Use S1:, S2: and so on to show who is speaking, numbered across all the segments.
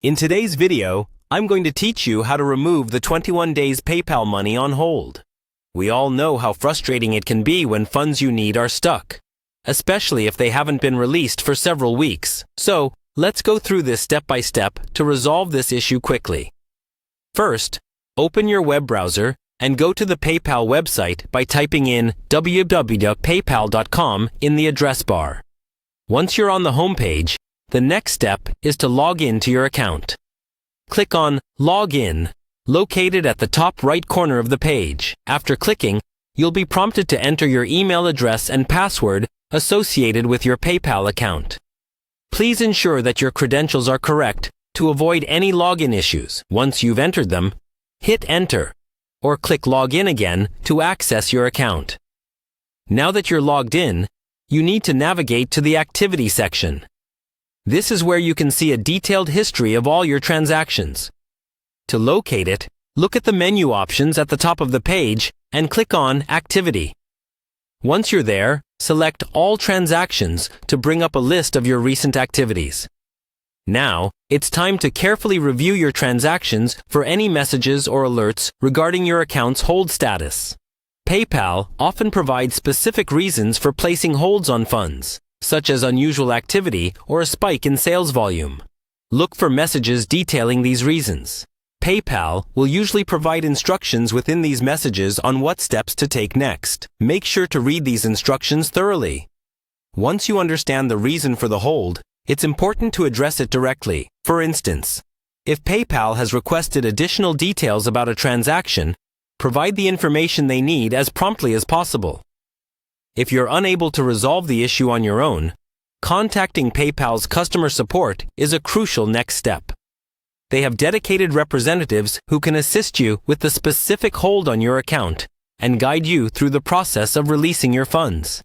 S1: In today's video, I'm going to teach you how to remove the 21 days PayPal money on hold. We all know how frustrating it can be when funds you need are stuck, especially if they haven't been released for several weeks. So, let's go through this step by step to resolve this issue quickly. First, open your web browser and go to the PayPal website by typing in www.paypal.com in the address bar. Once you're on the home page, the next step is to log in to your account. Click on Log In, located at the top right corner of the page. After clicking, you'll be prompted to enter your email address and password associated with your PayPal account. Please ensure that your credentials are correct to avoid any login issues. Once you've entered them, hit Enter, or click Log In again to access your account. Now that you're logged in, you need to navigate to the Activity section. This is where you can see a detailed history of all your transactions. To locate it, look at the menu options at the top of the page and click on Activity. Once you're there, select All Transactions to bring up a list of your recent activities. Now, it's time to carefully review your transactions for any messages or alerts regarding your account's hold status. PayPal often provides specific reasons for placing holds on funds, such as unusual activity or a spike in sales volume. Look for messages detailing these reasons. PayPal will usually provide instructions within these messages on what steps to take next. Make sure to read these instructions thoroughly. Once you understand the reason for the hold, it's important to address it directly. For instance, if PayPal has requested additional details about a transaction, provide the information they need as promptly as possible. If you're unable to resolve the issue on your own, contacting PayPal's customer support is a crucial next step. They have dedicated representatives who can assist you with the specific hold on your account and guide you through the process of releasing your funds.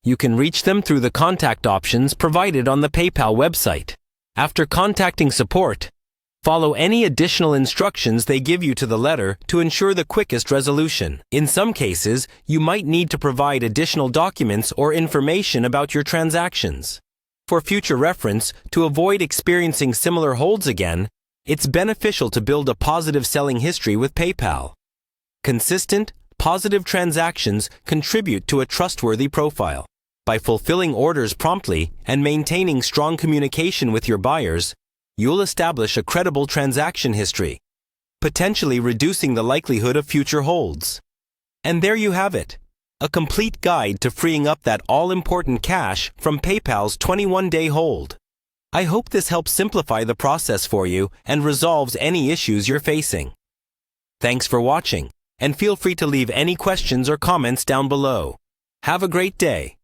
S1: You can reach them through the contact options provided on the PayPal website. After contacting support, follow any additional instructions they give you to the letter to ensure the quickest resolution. In some cases, you might need to provide additional documents or information about your transactions. For future reference, to avoid experiencing similar holds again, it's beneficial to build a positive selling history with PayPal. Consistent, positive transactions contribute to a trustworthy profile. By fulfilling orders promptly and maintaining strong communication with your buyers, you'll establish a credible transaction history, potentially reducing the likelihood of future holds. And there you have it, a complete guide to freeing up that all-important cash from PayPal's 21-day hold. I hope this helps simplify the process for you and resolves any issues you're facing. Thanks for watching, and feel free to leave any questions or comments down below. Have a great day.